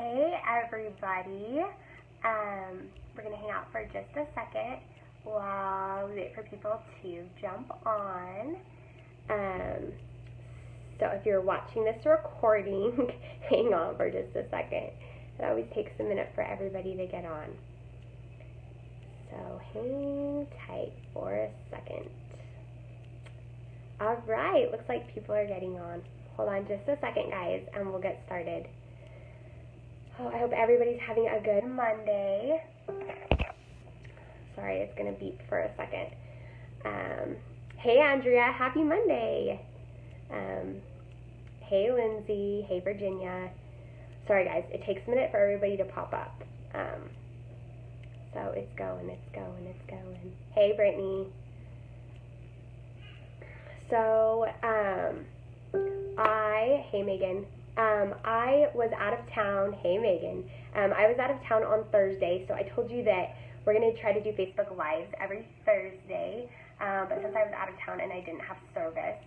Hey everybody, we're going to hang out for just a second while we wait for people to jump on. So if you're watching this recording, hang on for just a second. It always takes a minute for everybody to get on. So hang tight for a second. Alright, looks like people are getting on. Hold on just a second, guys, and we'll get started. Oh, I hope everybody's having a good Monday. Sorry, it's going to beep for a second. Hey, Andrea, happy Monday. Hey, Lindsay. Hey, Virginia. Sorry, guys, it takes a minute for everybody to pop up. So it's going. Hey, Brittany. So, hey, Megan. I was out of town. Hey, Megan. I was out of town on Thursday, so I told you that we're going to try to do Facebook Lives every Thursday, but since I was out of town and I didn't have service,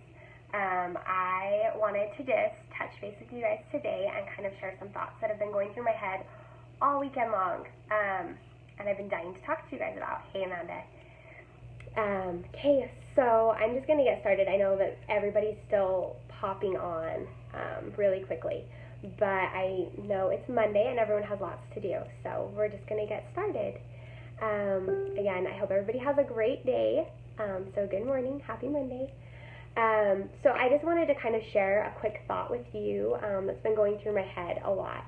I wanted to just touch base with you guys today and kind of share some thoughts that have been going through my head all weekend long, and I've been dying to talk to you guys about. Hey, Amanda. Okay, so I'm just going to get started. I know that everybody's still popping on really quickly, but I know it's Monday and everyone has lots to do, so we're just going to get started. Again, I hope everybody has a great day. So good morning, happy Monday. So I just wanted to kind of share a quick thought with you that's been going through my head a lot.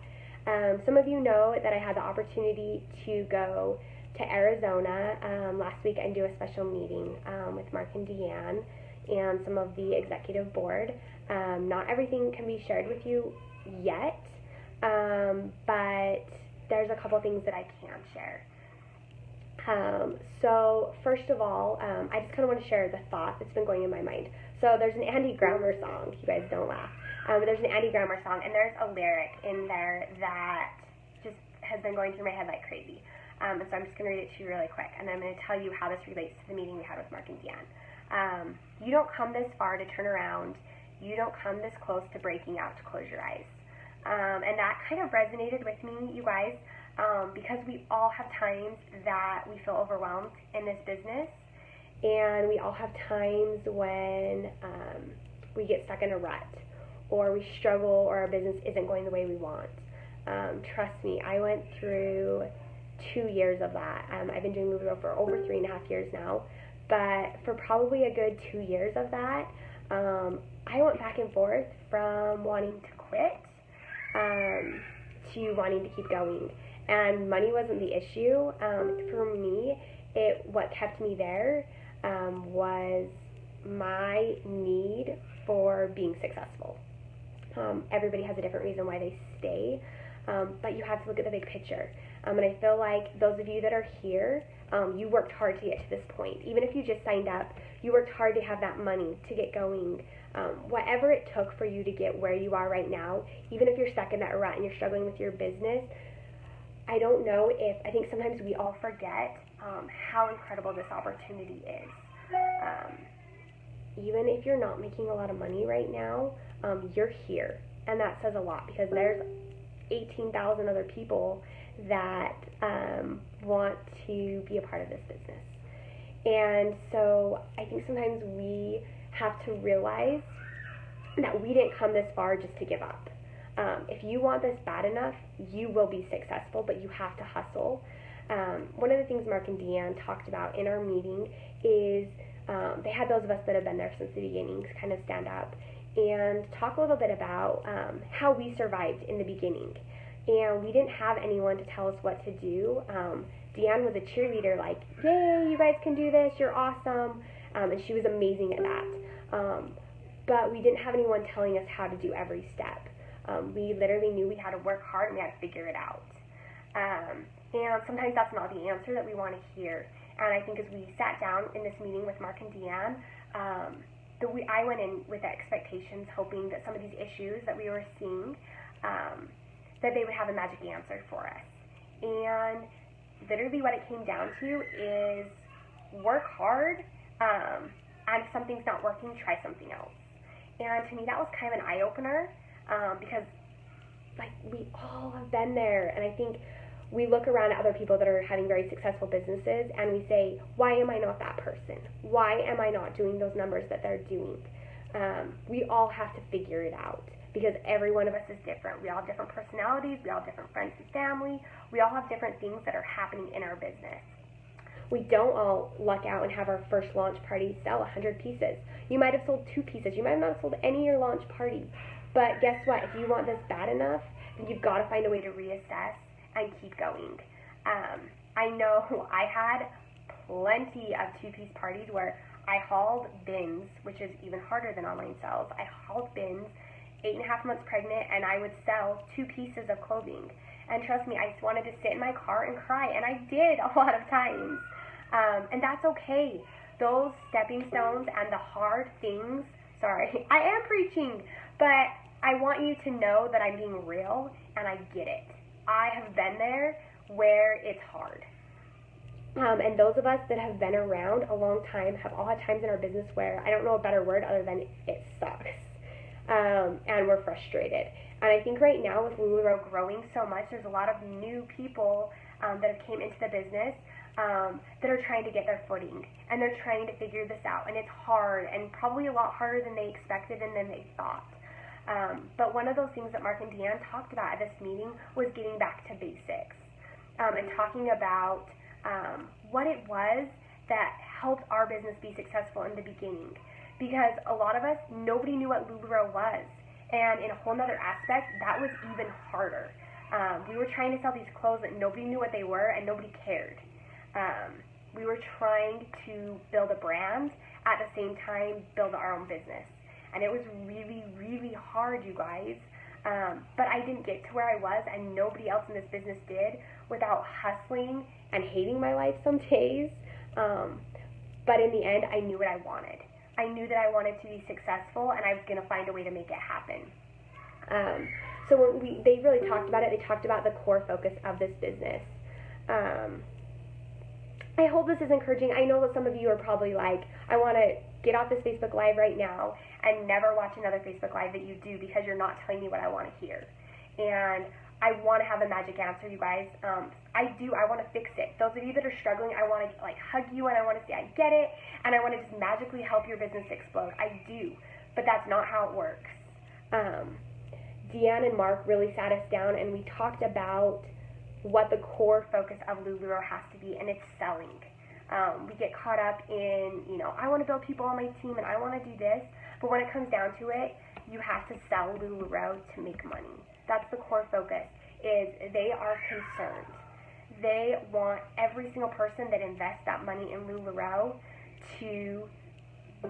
Some of you know that I had the opportunity to go to Arizona last week and do a special meeting with Mark and Deanne and some of the executive board. Not everything can be shared with you yet, but there's a couple things that I can share. So first of all, I just kind of want to share the thought that's been going in my mind. So there's an Andy Grammer song, you guys don't laugh, but there's an Andy Grammer song, and there's a lyric in there that just has been going through my head like crazy. And so I'm just going to read it to you really quick, and I'm going to tell you how this relates to the meeting we had with Mark and Deanne. You don't come this far to turn around. You don't come this close to breaking out to close your eyes. And that kind of resonated with me, you guys, because we all have times that we feel overwhelmed in this business, and we all have times when we get stuck in a rut, or we struggle, or our business isn't going the way we want. Trust me, I went through 2 years of that. I've been doing Lularoe for over 3.5 years now, but for probably a good 2 years of that, I went back and forth from wanting to quit to wanting to keep going. And money wasn't the issue. For me, what kept me there was my need for being successful. Everybody has a different reason why they stay, but you have to look at the big picture. And I feel like those of you that are here, you worked hard to get to this point. Even if you just signed up, you worked hard to have that money to get going. Whatever it took for you to get where you are right now, even if you're stuck in that rut and you're struggling with your business, I don't know I think sometimes we all forget how incredible this opportunity is. Even if you're not making a lot of money right now, you're here. And that says a lot, because there's 18,000 other people that want to be a part of this business. And so I think sometimes we have to realize that we didn't come this far just to give up. If you want this bad enough, you will be successful, but you have to hustle. One of the things Mark and Deanne talked about in our meeting is they had those of us that have been there since the beginning kind of stand up and talk a little bit about how we survived in the beginning. And we didn't have anyone to tell us what to do. Deanne was a cheerleader, like, yay, you guys can do this, you're awesome. And she was amazing at that. But we didn't have anyone telling us how to do every step. We literally knew we had to work hard and we had to figure it out. And sometimes that's not the answer that we want to hear. And I think as we sat down in this meeting with Mark and Deanne, I went in with expectations, hoping that some of these issues that we were seeing, that they would have a magic answer for us. And literally what it came down to is work hard, and if something's not working, try something else. And to me that was kind of an eye-opener, because like, we all have been there. And I think we look around at other people that are having very successful businesses and we say, why am I not that person? Why am I not doing those numbers that they're doing? We all have to figure it out because every one of us is different. We all have different personalities. We all have different friends and family. We all have different things that are happening in our business. We don't all luck out and have our first launch party sell 100 pieces. You might have sold 2 pieces. You might have not sold any of your launch party. But guess what? If you want this bad enough, then you've got to find a way to reassess and keep going. I know I had plenty of 2-piece parties where I hauled bins, which is even harder than online sales. I hauled bins, 8.5 months pregnant, and I would sell 2 pieces of clothing. And trust me, I just wanted to sit in my car and cry, and I did a lot of times. And that's okay. Those stepping stones and the hard things, sorry, I am preaching, but I want you to know that I'm being real, and I get it. I have been there where it's hard. And those of us that have been around a long time have all had times in our business where, I don't know a better word other than it sucks. And we're frustrated. And I think right now with Lularoe growing so much, there's a lot of new people that have came into the business that are trying to get their footing. And they're trying to figure this out. And it's hard, and probably a lot harder than they expected and than they thought. But one of those things that Mark and Deanne talked about at this meeting was getting back to basics. And talking about what it was that helped our business be successful in the beginning. Because a lot of us, nobody knew what Lularoe was. And in a whole nother aspect, that was even harder. We were trying to sell these clothes that nobody knew what they were and nobody cared. We were trying to build a brand, at the same time build our own business. And it was really, really hard, you guys. But I didn't get to where I was, and nobody else in this business did, without hustling and hating my life some days. But in the end, I knew what I wanted. I knew that I wanted to be successful, and I was going to find a way to make it happen. So when they really talked about it, they talked about the core focus of this business. I hope this is encouraging. I know that some of you are probably like, I want to get off this Facebook Live right now and never watch another Facebook Live that you do because you're not telling me what I want to hear. And I want to have a magic answer, you guys. I do. I want to fix it. Those of you that are struggling, I want to hug you and I want to say I get it, and I want to just magically help your business explode. I do, but that's not how it works. Deanne and Mark really sat us down and we talked about what the core focus of Lularoe has to be, and it's selling. We get caught up in, I want to build people on my team and I want to do this, but when it comes down to it, you have to sell Lularoe to make money. That's the core focus, is they are concerned. They want every single person that invests that money in Lularoe to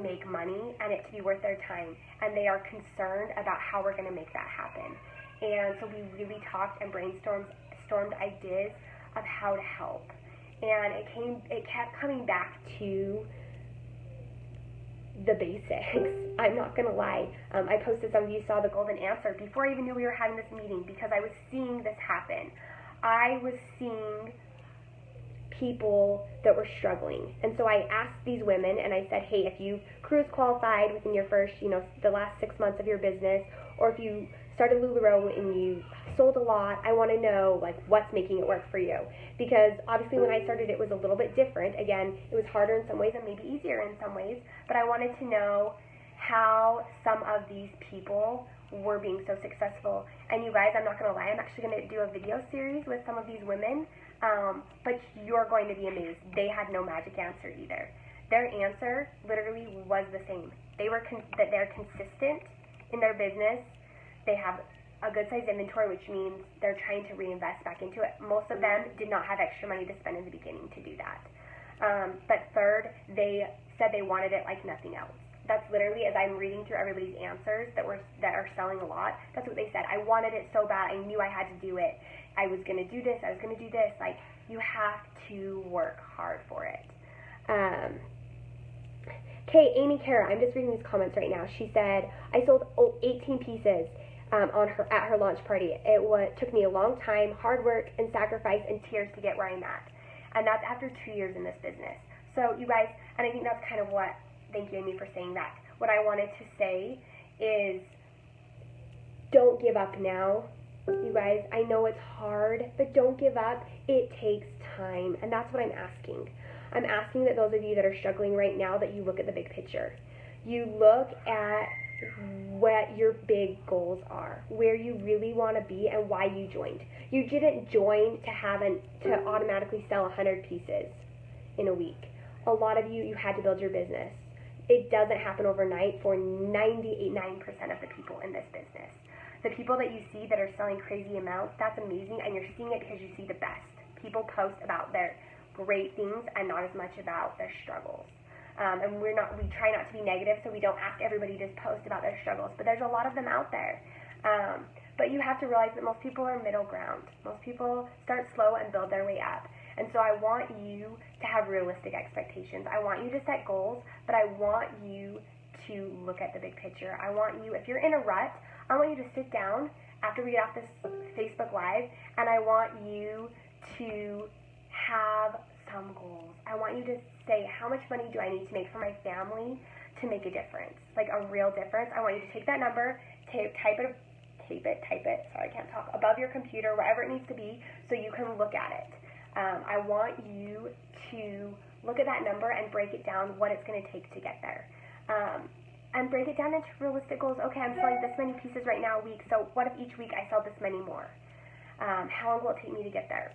make money and it to be worth their time. And they are concerned about how we're going to make that happen. And so we really talked and brainstormed ideas of how to help. And it kept coming back to the basics. I'm not going to lie. I posted, some of you saw the golden answer before I even knew we were having this meeting, because I was seeing this happen. I was seeing people that were struggling. And so I asked these women and I said, hey, if you cruise qualified within your first, the last 6 months of your business, or if you started Lularoe and you sold a lot, I want to know what's making it work for you. Because obviously when I started it was a little bit different. Again, it was harder in some ways and maybe easier in some ways, but I wanted to know how some of these people were being so successful. And you guys, I'm not going to lie, I'm actually going to do a video series with some of these women, but you're going to be amazed. They had no magic answer either. Their answer literally was the same. That they're consistent in their business. They have a good sized inventory, which means they're trying to reinvest back into it. Most of them did not have extra money to spend in the beginning to do that. But third, they said they wanted it like nothing else. That's literally, as I'm reading through everybody's answers that are selling a lot, that's what they said. I wanted it so bad. I knew I had to do it. I was going to do this. I was going to do this. You have to work hard for it. Okay, Amy Kara, I'm just reading these comments right now. She said, I sold 18 pieces at her launch party. It took me a long time, hard work and sacrifice and tears to get where I'm at. And that's after 2 years in this business. So you guys, and I think that's kind of what, thank you Amy for saying that. What I wanted to say is, don't give up now. You guys, I know it's hard, but don't give up. It takes time, and that's what I'm asking. I'm asking that those of you that are struggling right now, that you look at the big picture. You look at what your big goals are, where you really want to be, and why you joined. You didn't join to automatically sell 100 pieces in a week. A lot of you had to build your business. It doesn't happen overnight for 99% of the people in this business. The people that you see that are selling crazy amounts, that's amazing, and you're seeing it because you see the best. People post about their great things and not as much about their struggles. And we try not to be negative, so we don't ask everybody to post about their struggles, but there's a lot of them out there. But you have to realize that most people are middle ground. Most people start slow and build their way up. And so I want you to have realistic expectations. I want you to set goals, but I want you to look at the big picture. I want you, if you're in a rut, I want you to sit down after we get off this Facebook Live, and I want you to have some goals. I want you to say, how much money do I need to make for my family to make a difference, like a real difference? I want you to take that number, type it, sorry, I can't talk, above your computer, wherever it needs to be, so you can look at it. I want you to look at that number and break it down, what it's going to take to get there. And break it down into realistic goals. Okay, I'm selling this many pieces right now a week, so what if each week I sell this many more? How long will it take me to get there?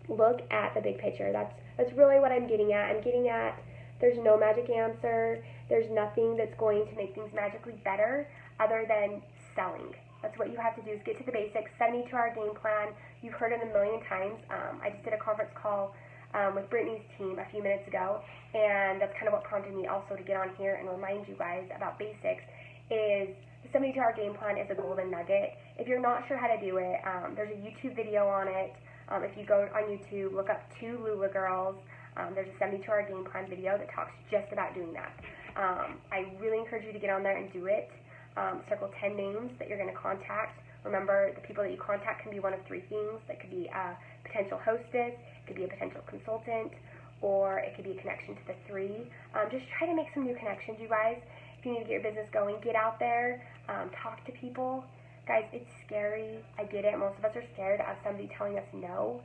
Look at the big picture. That's really what I'm getting at. I'm getting at there's no magic answer. There's nothing that's going to make things magically better other than selling. That's what you have to do, is get to the basics, 72-hour game plan. You've heard it a million times. I just did a conference call with Brittany's team a few minutes ago, and that's kind of what prompted me also to get on here and remind you guys about basics, is the 72-hour game plan is a golden nugget. If you're not sure how to do it, there's a YouTube video on it. If you go on YouTube, look up 2 Lula Girls, there's a 72-hour game plan video that talks just about doing that. I really encourage you to get on there and do it. Circle 10 names that you're going to contact. Remember, the people that you contact can be one of 3 things. That could be a potential hostess, it could be a potential consultant, or it could be a connection to the 3. Just try to make some new connections, you guys. If you need to get your business going, get out there, talk to people. Guys, it's scary. I get it. Most of us are scared of somebody telling us no.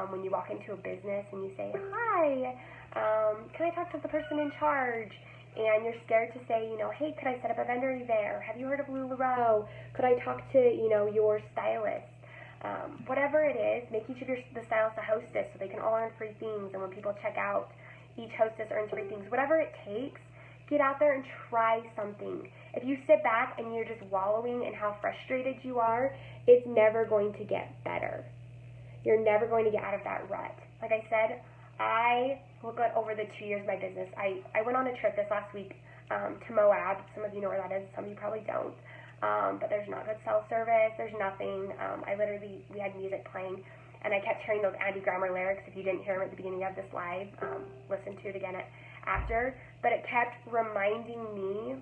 When you walk into a business and you say, hi, can I talk to the person in charge? And you're scared to say, hey, could I set up a vendor event? Or have you heard of Lularoe? Could I talk to, your stylist? Whatever it is, make each of the stylists a hostess so they can all earn free things. And when people check out, each hostess earns free things. Whatever it takes, get out there and try something. If you sit back and you're just wallowing in how frustrated you are, it's never going to get better. You're never going to get out of that rut. Like I said, I look at over the 2 years of my business. I went on a trip this last week to Moab. Some of you know where that is. Some of you probably don't. But there's not good cell service. There's nothing. We had music playing, and I kept hearing those Andy Grammer lyrics. If you didn't hear them at the beginning of this live, listen to it again after. But it kept reminding me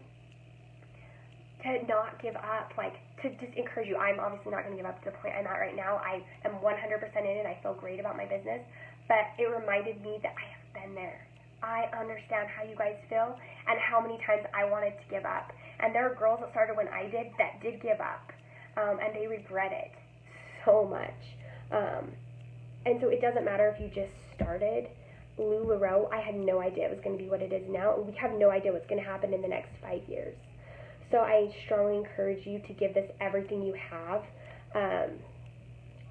to not give up, to just encourage you. I'm obviously not going to give up to the point I'm at right now. I am 100% in it. I feel great about my business. But it reminded me that I have been there. I understand how you guys feel and how many times I wanted to give up. And there are girls that started when I did that did give up, and they regret it so much. And so it doesn't matter if you just started. Lularoe, I had no idea it was going to be what it is now, and we have no idea what's going to happen in the next 5 years. So I strongly encourage you to give this everything you have.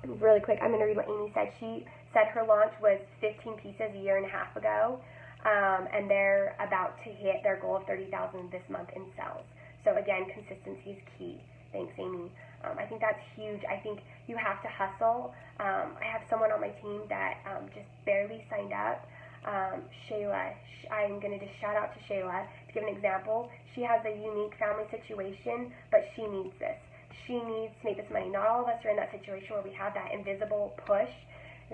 Really quick, I'm going to read what Amy said. She said her launch was 15 pieces a year and a half ago, and they're about to hit their goal of 30,000 this month in sales. So again, consistency is key. Thanks, Amy. I think that's huge. I think you have to hustle. I have someone on my team that just barely signed up. Shayla, I'm going to just shout out to Shayla to give an example. She has a unique family situation, but she needs this. She needs to make this money. Not all of us are in that situation where we have that invisible push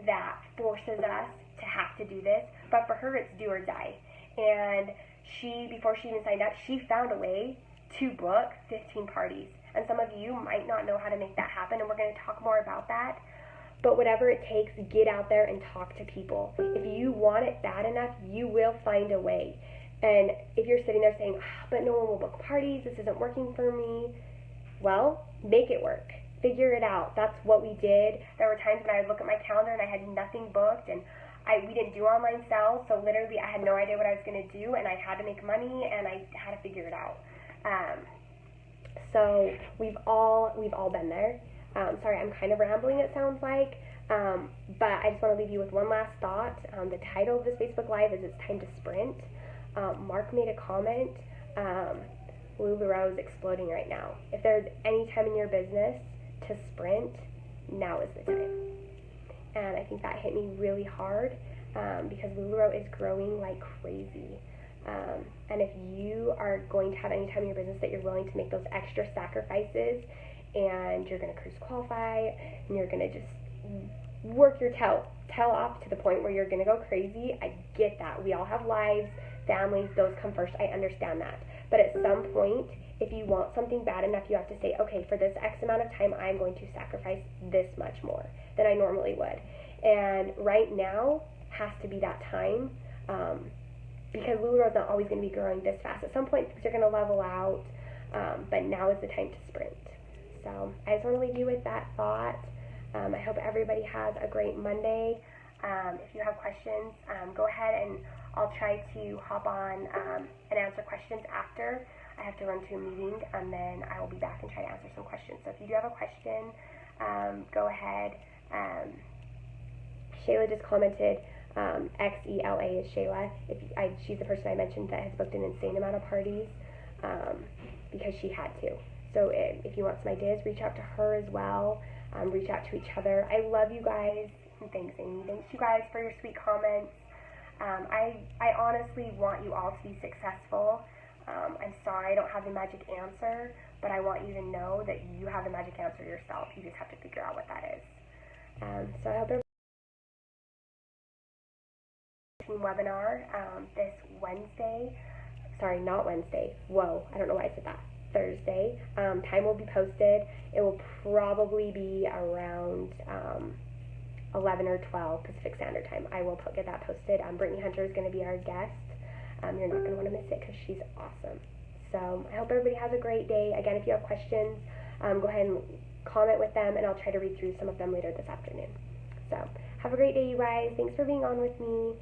that forces us to have to do this, but for her it's do or die. And before she even signed up, she found a way to book 15 parties. And some of you might not know how to make that happen, and we're going to talk more about that. But whatever it takes, get out there and talk to people. If you want it bad enough, you will find a way. And if you're sitting there saying, but no one will book parties, this isn't working for me, well, make it work. figure it out. That's what we did. There were times when I would look at my calendar and I had nothing booked, and we didn't do online sales, so literally I had no idea what I was going to do, and I had to make money, and I had to figure it out. So we've all been there. Sorry, I'm kind of rambling, it sounds like, but I just want to leave you with one last thought. The title of this Facebook Live is It's Time to Sprint. Mark made a comment. Lularoe is exploding right now. If there's any time in your business to sprint, now is the time. And I think that hit me really hard because Lularoe is growing like crazy. And if you are going to have any time in your business that you're willing to make those extra sacrifices, and you're going to cruise qualify, and you're going to just work your tail off to the point where you're going to go crazy, I get that. We all have lives, families, those come first. I understand that. But at some point, if you want something bad enough, you have to say, okay, for this X amount of time, I'm going to sacrifice this much more than I normally would. And right now has to be that time, because Lularoe is not always going to be growing this fast. At some point, things are going to level out, but now is the time to sprint. So I just want to leave you with that thought. I hope everybody has a great Monday. If you have questions, go ahead and I'll try to hop on and answer questions after. I have to run to a meeting, and then I will be back and try to answer some questions. So if you do have a question, go ahead. Shayla just commented, XELA is Shayla. She's the person I mentioned that has booked an insane amount of parties because she had to. So if you want some ideas, reach out to her as well. Reach out to each other. I love you guys. And thanks, Amy. Thanks, you guys, for your sweet comments. I honestly want you all to be successful. I'm sorry I don't have the magic answer, but I want you to know that you have the magic answer yourself. You just have to figure out what that is. So I hope everybody webinar this Wednesday. Sorry, not Wednesday. Whoa, I don't know why I said that. Thursday. Time will be posted. It will probably be around 11 or 12 Pacific Standard Time. I will get that posted. Brittany Hunter is going to be our guest. You're not going to want to miss it because she's awesome. So I hope everybody has a great day. Again, if you have questions, go ahead and comment with them, and I'll try to read through some of them later this afternoon. So have a great day, you guys. Thanks for being on with me.